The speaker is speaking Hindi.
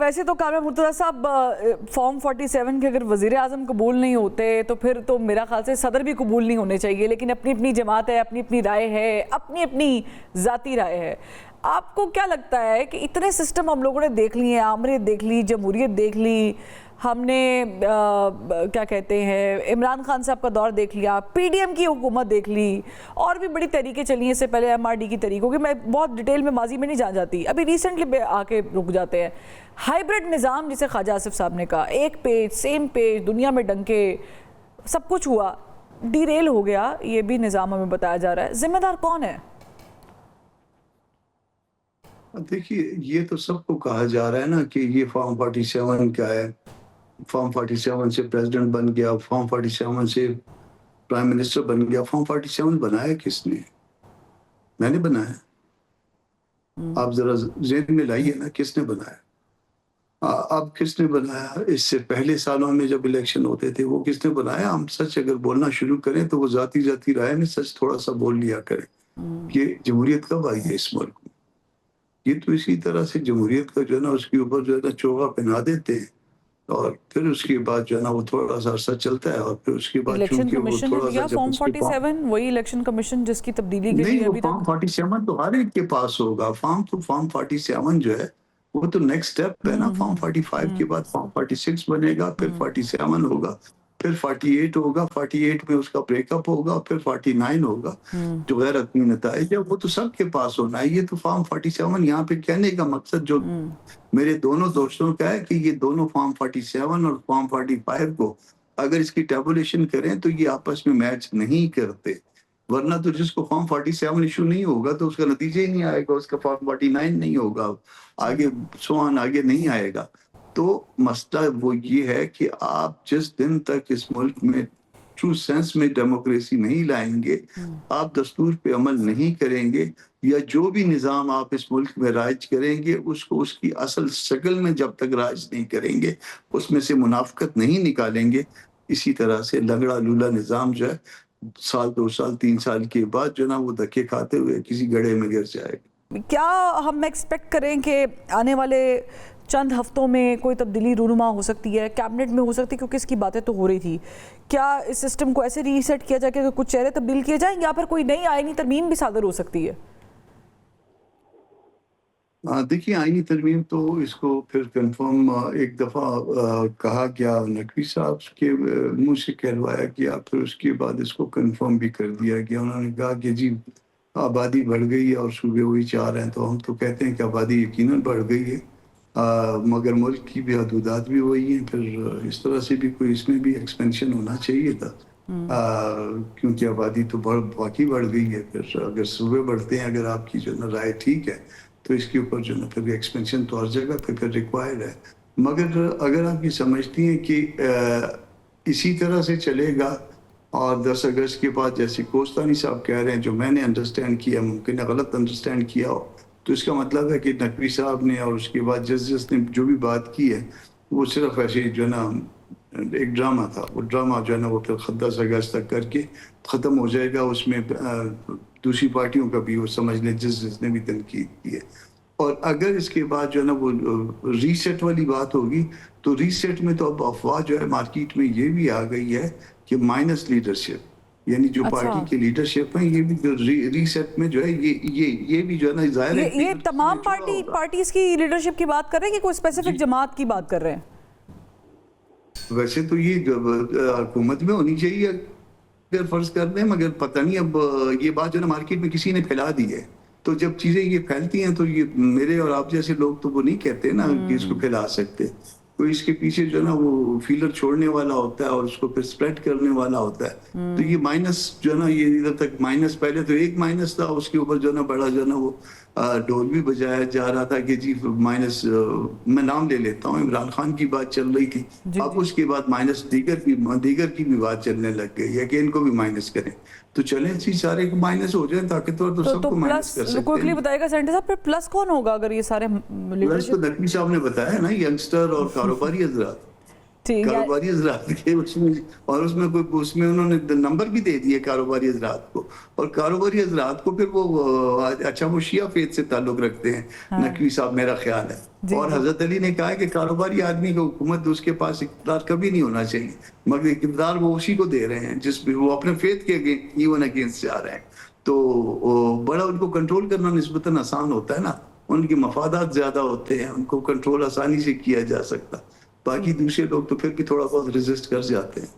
वैसे तो कामरान मुर्तज़ा साहब फॉर्म 47 के अगर वज़ीर आज़म कबूल नहीं होते तो फिर तो मेरा ख्याल से सदर भी कबूल नहीं होने चाहिए, लेकिन अपनी अपनी जमात है, अपनी अपनी राय है, अपनी अपनी ज़ाती राय है। आपको क्या लगता है कि इतने सिस्टम हम लोगों ने देख लिए, आमरीत देख ली, जमहूरियत देख ली, हमने क्या कहते हैं इमरान खान साहब का दौर देख लिया, पीडीएम की हुकूमत देख ली, और भी बड़ी तरीके चली हैं इससे पहले एमआरडी की तरीकों की, मैं बहुत डिटेल में माजी में नहीं जान जाती, अभी रिसेंटली पे आके रुक जाते हैं। हाइब्रिड निज़ाम जिसे ख्वाजा आसिफ साहब ने कहा, एक पेज सेम पेज, दुनिया में डंके, सब कुछ हुआ, डीरेल हो गया, ये भी निज़ाम हमें बताया जा रहा है। जिम्मेदार कौन है? देखिए, ये तो सबको कहा जा रहा है ना कि ये फॉर्म 47 क्या है, फॉर्म 47 से प्रेसिडेंट बन गया, फॉर्म 47 से प्राइम मिनिस्टर बन गया। फॉर्म 47 बनाया किसने? मैंने बनाया। आप जरा जेहन में लाइए ना, किसने बनाया? अब किसने बनाया? इससे पहले सालों में जब इलेक्शन होते थे वो किसने बनाया? हम सच अगर बोलना शुरू करें तो वो जाती जाती राय में सच थोड़ा सा बोल लिया करें। ये जमहूरियत कब आई है इस मुल्क में? ये तो इसी तरह से जमहूरियत का जो है ना उसके ऊपर जो है ना चोगा पहना देते हैं और फिर उसके बाद जो है ना वो थोड़ा सा अरसा चलता है और फिर उसके बाद इलेक्शन चूंकि वो कमीशन थोड़ा ने दिया सा फॉर्म 47, वही इलेक्शन कमीशन जिसकी तब्दीली के नहीं, लिए वो अभी फॉर्म तक 47 तो हर एक के पास होगा। फॉर्म 47 जो है वो तो नेक्स्ट स्टेप है ना। फॉर्म 45 के बाद फॉर्म 46 बनेगा, फिर 47 होगा, फिर 48 होगा, 48 में उसका ब्रेकअप होगा, फिर 49 होगा। जो गैर हतमी नताइज है वो तो सबके पास होना है। ये तो फॉर्म 47 यहाँ पे कहने का मकसद जो मेरे दोनों दोस्तों का है कि ये दोनों फॉर्म 47 और फॉर्म 45 को अगर इसकी टेबुलेशन करें तो ये आपस में मैच नहीं करते, वरना तो जिसको फॉर्म 47 इशू नहीं होगा तो उसका नतीजा ही नहीं आएगा, उसका फॉर्म 49 नहीं होगा, आगे सोहान आगे नहीं आएगा। तो मसला वो ये है कि आप जिस दिन तक इस मुल्क में ट्रू सेंस में डेमोक्रेसी नहीं लाएंगे, आप दस्तूर पे अमल नहीं करेंगे, या जो भी निज़ाम आप इस मुल्क में राज करेंगे उसको उसकी असल शक्ल में जब तक राज नहीं करेंगे, उसमें से मुनाफकत नहीं निकालेंगे, इसी तरह से लंगड़ा लूला निज़ाम जो है साल 2 साल 3 साल के बाद जो ना वो धक्के खाते हुए किसी गड्ढे में गिर जाएगा। क्या हम एक्सपेक्ट करें कि आने वाले चंद हफ्तों में कोई तब्दीली रूनुमा हो सकती है, कैबिनेट में हो सकती है, क्योंकि इसकी बातें तो हो रही थी? क्या इस सिस्टम को ऐसे रीसेट किया जाए कि कुछ चेहरे तब्दील किए जाएं, या फिर कोई नई आईनी तरमीम भी सादर हो सकती है? देखिए, आईनी तरमीम तो इसको फिर कंफर्म एक दफ़ा कहा गया, नकवी साहब के मुंह से कहलवाया गया, फिर उसके बाद इसको कंफर्म भी कर दिया गया। उन्होंने कहा कि जी आबादी बढ़ गई है और सूबे वही चाह रहे हैं, तो हम तो कहते हैं कि आबादी यकीनन बढ़ गई है, मगर मुल्क की भी हदूदात भी वही हैं। फिर इस तरह से भी कोई इसमें भी एक्सपेंशन होना चाहिए था, क्योंकि आबादी तो बाकी बढ़ गई है। फिर अगर सूबे बढ़ते हैं, अगर आपकी जो ना राय ठीक है, तो इसके ऊपर जो ना फिर एक्सपेंशन तो हर जगह पे फिर रिक्वायर्ड है। मगर अगर आप ये समझती हैं कि इसी तरह से चलेगा और 10 अगस्त के बाद जैसे कोस्तानी साहब कह रहे हैं, जो मैंने अंडरस्टैंड किया, मुमकिन है गलत अंडरस्टैंड किया हो, तो इसका मतलब है कि नकवी साहब ने और उसके बाद जज ने जो भी बात की है वो सिर्फ ऐसे जो है ना एक ड्रामा था। वो ड्रामा जो है ना वो फिर 10 अगस्त तक करके ख़त्म हो जाएगा। उसमें दूसरी पार्टियों का भी वो समझ लें जिसने भी तनकीद की है। और अगर इसके बाद जो है ना वो रीसेट वाली बात होगी, तो रीसेट में तो अब अफवाह जो है मार्केट में ये भी आ गई है कि माइनस लीडरशिप, यानी जो पार्टी की लीडरशिप है, ये भी जो रीसेट में जो है ये भी जो है ना जाहिर है ये तमाम पार्टीज की लीडरशिप की बात कर रहे हैं कि कोई स्पेसिफिक जमात की बात कर रहे हैं? वैसे तो ये हुकूमत में होनी चाहिए अगर फर्ज कर दें, मगर पता नहीं अब ये बात जो है ना मार्केट में किसी ने फैला दी है। तो जब चीजें ये फैलती हैं तो ये मेरे और आप जैसे लोग तो वो नहीं कहते ना कि इसको फैला सकते, तो इसके पीछे जो है ना वो फीलर छोड़ने वाला होता है और उसको फिर स्प्रेड करने वाला होता है। तो ये माइनस जो है ना, ये इधर तक माइनस, पहले तो एक माइनस था, उसके ऊपर जो है ना बड़ा जो है ना वो ढोल भी बजाया जा रहा था कि जी माइनस, मैं नाम ले लेता हूँ, इमरान खान की बात चल रही थी, अब उसके बाद माइनस दीगर की भी बात चलने लग गई है कि इनको भी माइनस करें। तो चलें जी सारे माइनस हो जाए ताकतवर, तो सबको माइनस कर सकते हैं। बताएगा सेंटर साहब, फिर प्लस कौन होगा अगर ये सारे प्लस तो नकवी साहब ने बताया ना, यंगस्टर और कारोबारी हजरात। ठीक है। कारोबारी हजरात के उसमें, और उसमें कोई उसमें उन्होंने नंबर भी दे दिए कारोबारी हजरात को, और कारोबारी हजरात को फिर वो अच्छा वो शिया फेथ से ताल्लुक रखते हैं नकवी साहब, मेरा ख्याल है। जी, और जी। हजरत अली ने कहा है कि कारोबारी आदमी को हुकूमत उसके पास इक़्तिदार कभी नहीं होना चाहिए, मगर इक़्तिदार वो उसी को दे रहे हैं जिस वो अपने फेथ के अगेंस्ट जा रहे हैं। तो बड़ा उनको कंट्रोल करना निस्बतन आसान होता है ना, उनके मफादात ज्यादा होते हैं, उनको कंट्रोल आसानी से किया जा सकता। बाकी दूसरे लोग तो फिर भी थोड़ा बहुत रेजिस्ट कर जाते हैं।